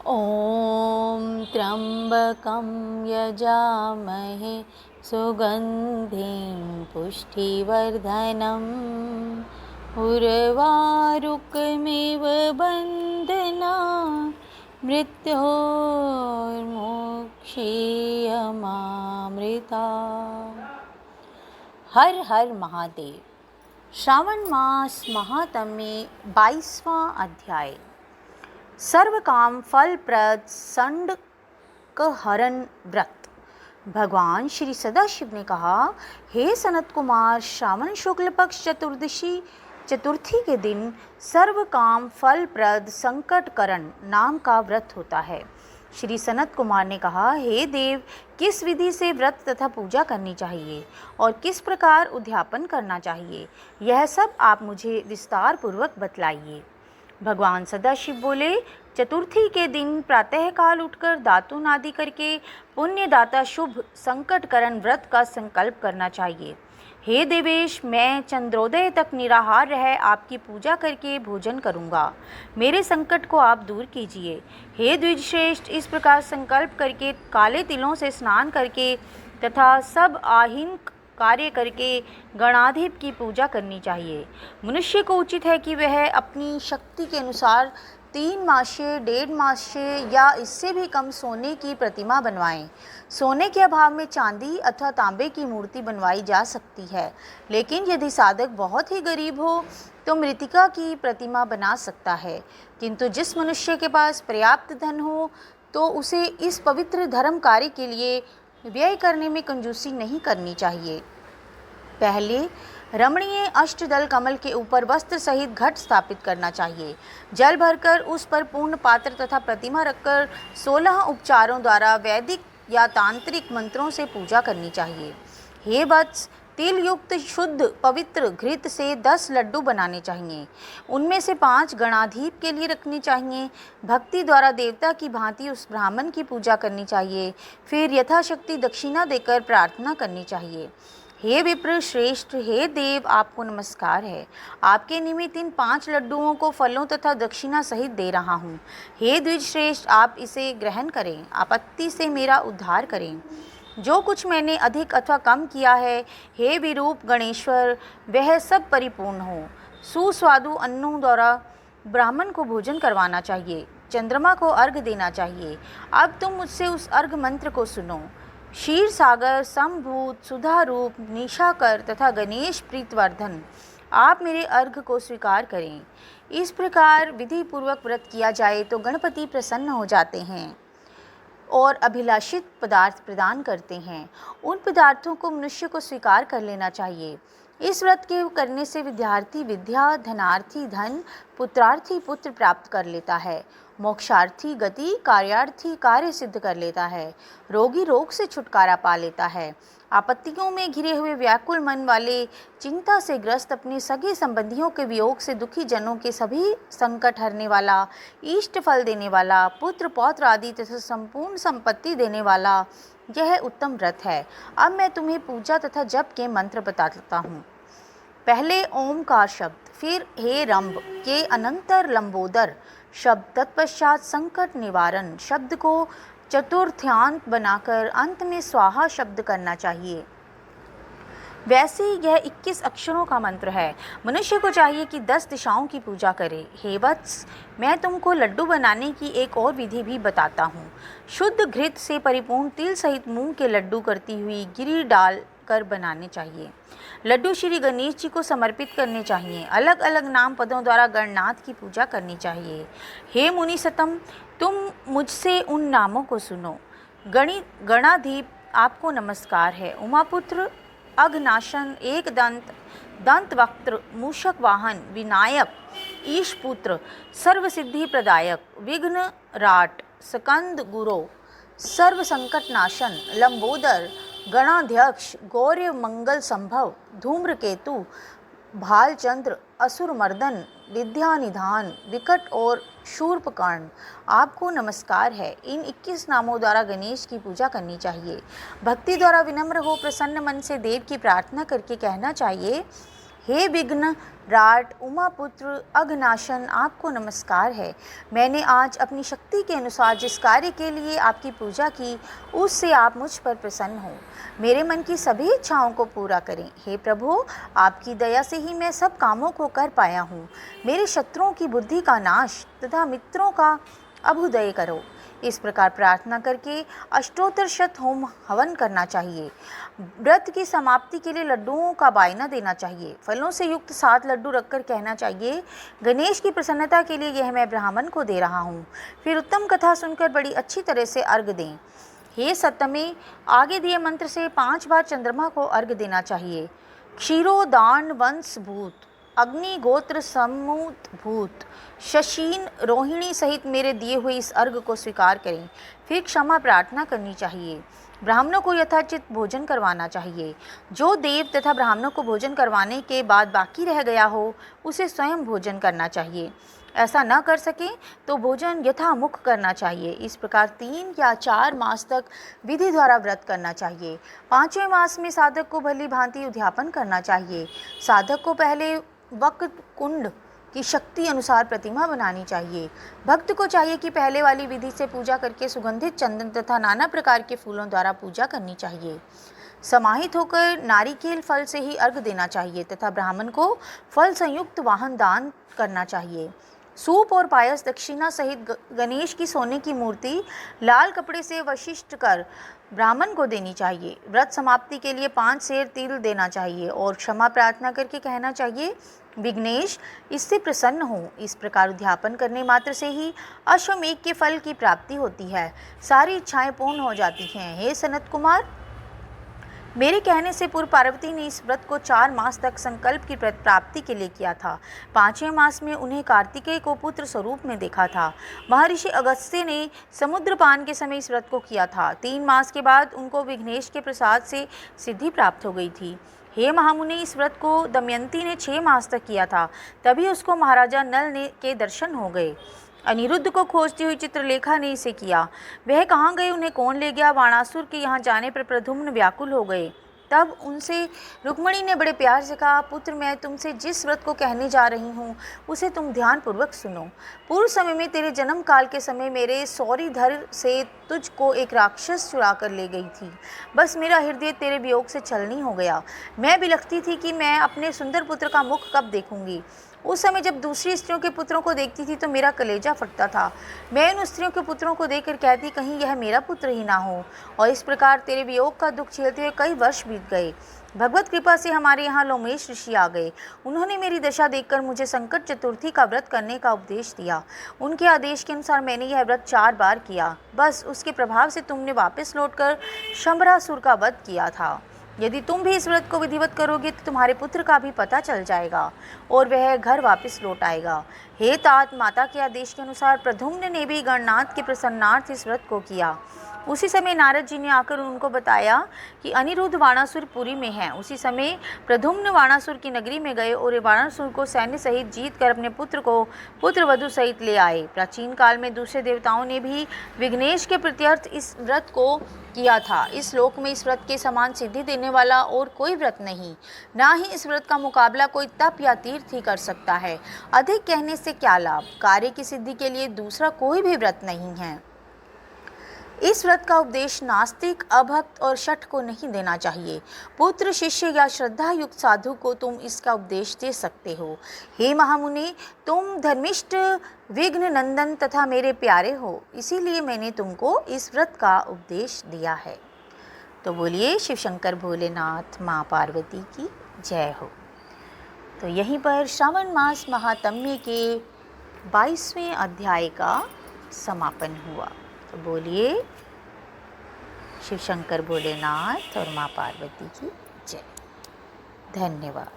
ॐ त्र्यम्बकं यजामहे सुगन्धिं पुष्टिवर्धनम् उर्वारुकमिव बन्धनान् मृत्योर्मुक्षीयमामृता। हर हर महादेव। श्रावण मास महात्म्य 22वां अध्याय। सर्व काम फलप्रद संकटहरण व्रत। भगवान श्री सदाशिव ने कहा, हे सनत कुमार, श्रावण शुक्ल पक्ष चतुर्थी के दिन सर्व काम फलप्रद संकटकरण नाम का व्रत होता है। श्री सनत कुमार ने कहा, हे देव, किस विधि से व्रत तथा पूजा करनी चाहिए और किस प्रकार उद्यापन करना चाहिए, यह सब आप मुझे विस्तार पूर्वक बतलाइए। भगवान सदाशिव बोले, चतुर्थी के दिन प्रातःकाल उठकर दातून आदि करके पुण्यदाता शुभ संकटकरण व्रत का संकल्प करना चाहिए। हे देवेश, मैं चंद्रोदय तक निराहार रह आपकी पूजा करके भोजन करूँगा। मेरे संकट को आप दूर कीजिए। हे द्विजश्रेष्ठ, इस प्रकार संकल्प करके काले तिलों से स्नान करके तथा सब आहीन कार्य करके गणाधिप की पूजा करनी चाहिए। मनुष्य को उचित है कि वह अपनी शक्ति के अनुसार 3 मासे, 1.5 मासे या इससे भी कम सोने की प्रतिमा बनवाएं। सोने के अभाव में चांदी अथवा तांबे की मूर्ति बनवाई जा सकती है, लेकिन यदि साधक बहुत ही गरीब हो तो मृतिका की प्रतिमा बना सकता है। किंतु जिस मनुष्य के पास पर्याप्त धन हो तो उसे इस पवित्र धर्म कार्य के लिए व्यय करने में कंजूसी नहीं करनी चाहिए। पहले रमणीय अष्टदल कमल के ऊपर वस्त्र सहित घट स्थापित करना चाहिए। जल भरकर उस पर पूर्ण पात्र तथा प्रतिमा रखकर 16 उपचारों द्वारा वैदिक या तांत्रिक मंत्रों से पूजा करनी चाहिए। हे वत्स, तिल युक्त शुद्ध पवित्र घृत से 10 लड्डू बनाने चाहिए। उनमें से 5 गणाधीप के लिए रखने चाहिए। भक्ति द्वारा देवता की भांति उस ब्राह्मण की पूजा करनी चाहिए। फिर यथाशक्ति दक्षिणा देकर प्रार्थना करनी चाहिए। हे विप्र श्रेष्ठ, हे देव, आपको नमस्कार है। आपके निमित्त इन 5 लड्डुओं को फलों तथा दक्षिणा सहित दे रहा हूँ। हे द्विज श्रेष्ठ, आप इसे ग्रहण करें, आपत्ति से मेरा उद्धार करें। जो कुछ मैंने अधिक अथवा कम किया है, हे विरूप गणेश्वर, वह सब परिपूर्ण हो। सुस्वादु अन्नों द्वारा ब्राह्मण को भोजन करवाना चाहिए। चंद्रमा को अर्घ देना चाहिए। अब तुम मुझसे उस अर्घ मंत्र को सुनो। क्षीर सागर, संभूत, सुधारूप, निशाकर तथा गणेश प्रीतवर्धन, आप मेरे अर्घ को स्वीकार करें। इस प्रकार विधि पूर्वक व्रत किया जाए तो गणपति प्रसन्न हो जाते हैं और अभिलाषित पदार्थ प्रदान करते हैं। उन पदार्थों को मनुष्य को स्वीकार कर लेना चाहिए। इस व्रत के करने से विद्यार्थी विद्या, धनार्थी धन, पुत्रार्थी पुत्र प्राप्त कर लेता है, मोक्षार्थी गति, कार्यार्थी कार्य सिद्ध कर लेता है, रोगी रोग से छुटकारा पा लेता है, आपत्तियों में घिरे हुए व्याकुल मन वाले, चिंता से ग्रस्त अपने सगे संबंधियों के वियोग से दुखी जनों के सभी संकट हरने वाला, इष्ट फल देने वाला, पुत्र पौत्र आदि तथा संपूर्ण संपत्ति देने वाला यह उत्तम व्रत है। अब मैं तुम्हें पूजा तथा जप के मंत्र बताता हूँ। पहले ओमकार शब्द, फिर हे रंभ के अनंतर लंबोदर शब्द, तत्पश्चात संकट निवारण शब्द को चतुर्थ्यांत बनाकर अंत में स्वाहा शब्द करना चाहिए। वैसे यह 21 अक्षरों का मंत्र है। मनुष्य को चाहिए कि 10 दिशाओं की पूजा करे। हे वत्स, मैं तुमको लड्डू बनाने की एक और विधि भी बताता हूँ। शुद्ध घृत से परिपूर्ण तिल सहित मूंग के लड्डू करती हुई गिरी डाल कर बनाने चाहिए। लड्डू श्री गणेश जी को समर्पित करने चाहिए। अलग अलग नाम पदों द्वारा गणनाथ की पूजा करनी चाहिए। हे मुनि सतम, तुम मुझसे उन नामों को सुनो। गणाधीप, आपको नमस्कार है। उमापुत्र, अघनाशन, एक दंत, दंतवक्त्र, मूषक वाहन, विनायक, ईशपुत्र, सर्वसिद्धि प्रदायक, विघ्न राट, स्कंद गुरो, सर्व संकट नाशन, लंबोदर, गणाध्यक्ष, गौर्य मंगल संभव, धूम्रकेतु, भालचंद्र, असुर मर्दन, विद्या निधान, विकट और शूर्पकर्ण, आपको नमस्कार है। इन 21 नामों द्वारा गणेश की पूजा करनी चाहिए। भक्ति द्वारा विनम्र हो प्रसन्न मन से देव की प्रार्थना करके कहना चाहिए, हे विघ्न राट उमापुत्र अघनाशन, आपको नमस्कार है। मैंने आज अपनी शक्ति के अनुसार जिस कार्य के लिए आपकी पूजा की, उससे आप मुझ पर प्रसन्न हो। मेरे मन की सभी इच्छाओं को पूरा करें। हे प्रभु, आपकी दया से ही मैं सब कामों को कर पाया हूँ। मेरे शत्रुओं की बुद्धि का नाश तथा मित्रों का अभ्युदय करो। इस प्रकार प्रार्थना करके अष्टोत्तर शत होम हवन करना चाहिए। व्रत की समाप्ति के लिए लड्डुओं का बायना देना चाहिए। फलों से युक्त 7 लड्डू रखकर कहना चाहिए, गणेश की प्रसन्नता के लिए यह मैं ब्राह्मण को दे रहा हूँ। फिर उत्तम कथा सुनकर बड़ी अच्छी तरह से अर्घ दें। हे सप्तमी, आगे दिए मंत्र से 5 बार चंद्रमा को अर्घ देना चाहिए। क्षीरोदान वंश भूत, अग्नि गोत्र समूत भूत, शशीन रोहिणी सहित मेरे दिए हुए इस अर्घ को स्वीकार करें। फिर क्षमा प्रार्थना करनी चाहिए। ब्राह्मणों को यथाचित भोजन करवाना चाहिए। जो देव तथा ब्राह्मणों को भोजन करवाने के बाद बाकी रह गया हो, उसे स्वयं भोजन करना चाहिए। ऐसा न कर सके तो भोजन यथामुख करना चाहिए। इस प्रकार 3 या 4 मास तक विधि द्वारा व्रत करना चाहिए। 5वें मास में साधक को भली भांति उद्यापन करना चाहिए। साधक को पहले वक्त कुंड की शक्ति अनुसार प्रतिमा बनानी चाहिए। भक्त को चाहिए कि पहले वाली विधि से पूजा करके सुगंधित चंदन तथा नाना प्रकार के फूलों द्वारा पूजा करनी चाहिए। समाहित होकर नारिकेल फल से ही अर्घ देना चाहिए तथा ब्राह्मण को फल संयुक्त वाहन दान करना चाहिए। सूप और पायस दक्षिणा सहित गणेश की सोने की मूर्ति लाल कपड़े से वशिष्ठ कर ब्राह्मण को देनी चाहिए। व्रत समाप्ति के लिए 5 सेर तिल देना चाहिए और क्षमा प्रार्थना करके कहना चाहिए, विघ्नेश इससे प्रसन्न हो। इस प्रकार उद्यापन करने मात्र से ही अश्वमेघ के फल की प्राप्ति होती है। सारी इच्छाएं पूर्ण हो जाती हैं। हे सनत कुमार, मेरे कहने से पूर्व पार्वती ने इस व्रत को 4 मास तक संकल्प की प्राप्ति के लिए किया था। 5वें मास में उन्हें कार्तिकेय को पुत्र स्वरूप में देखा था। महर्षि अगस्त्य ने समुद्र पान के समय इस व्रत को किया था। 3 मास के बाद उनको विघ्नेश के प्रसाद से सिद्धि प्राप्त हो गई थी। हे महामुनि, इस व्रत को दमयंती ने 6 मास तक किया था। तभी उसको महाराजा नल के दर्शन हो गए। अनिरुद्ध को खोजती हुई चित्रलेखा ने इसे किया। वह कहाँ गए, उन्हें कौन ले गया? बाणासुर के यहाँ जाने पर प्रद्युम्न व्याकुल हो गए। तब उनसे रुक्मिणी ने बड़े प्यार से कहा, पुत्र, मैं तुमसे जिस व्रत को कहने जा रही हूँ उसे तुम ध्यानपूर्वक सुनो। पूर्व समय में तेरे जन्म काल के समय मेरे सौरीधर से तुझको एक राक्षस चुरा कर ले गई थी। बस मेरा हृदय तेरे वियोग से छलनी हो गया। मैं बिलखती थी कि मैं अपने सुंदर पुत्र का मुख कब देखूंगी। उस समय जब दूसरी स्त्रियों के पुत्रों को देखती थी तो मेरा कलेजा फटता था। मैं उन स्त्रियों के पुत्रों को देखकर कहती, कहीं यह मेरा पुत्र ही ना हो। और इस प्रकार तेरे वियोग का दुख झेलते हुए कई वर्ष बीत गए। भगवत कृपा से हमारे यहाँ लोमेश ऋषि आ गए। उन्होंने मेरी दशा देखकर मुझे संकट चतुर्थी का व्रत करने का उपदेश दिया। उनके आदेश के अनुसार मैंने यह व्रत 4 बार किया। बस उसके प्रभाव से तुमने वापस लौटकर शंबरासुर का वध किया था। यदि तुम भी इस व्रत को विधिवत करोगे तो तुम्हारे पुत्र का भी पता चल जाएगा और वह घर वापस लौट आएगा। हे तात, माता के आदेश के अनुसार प्रद्युम्न ने भी गणनाथ के प्रसन्नार्थ इस व्रत को किया। उसी समय नारद जी ने आकर उनको बताया कि अनिरुद्ध वाणासुर पुरी में है। उसी समय प्रद्युम्न वाणासुर की नगरी में गए और वाणासुर को सैन्य सहित जीत कर अपने पुत्र को पुत्रवधू सहित ले आए। प्राचीन काल में दूसरे देवताओं ने भी विघ्नेश के प्रत्यर्थ इस व्रत को किया था। इस लोक में इस व्रत के समान सिद्धि देने वाला और कोई व्रत नहीं, ना ही इस व्रत का मुकाबला कोई तप या तीर्थ ही कर सकता है। अधिक कहने से क्या लाभ? कार्य की सिद्धि के लिए दूसरा कोई भी व्रत नहीं है। इस व्रत का उपदेश नास्तिक, अभक्त और शठ को नहीं देना चाहिए। पुत्र, शिष्य या श्रद्धा युक्त साधु को तुम इसका उपदेश दे सकते हो। हे महामुनि, तुम धर्मिष्ठ, विघ्न नंदन तथा मेरे प्यारे हो, इसीलिए मैंने तुमको इस व्रत का उपदेश दिया है। तो बोलिए शिव शंकर भोलेनाथ माँ पार्वती की जय हो। तो यहीं पर श्रावण मास महात्म्य के 22वें अध्याय का समापन हुआ। तो बोलिए शिव शंकर भोलेनाथ और माँ पार्वती की जय। धन्यवाद।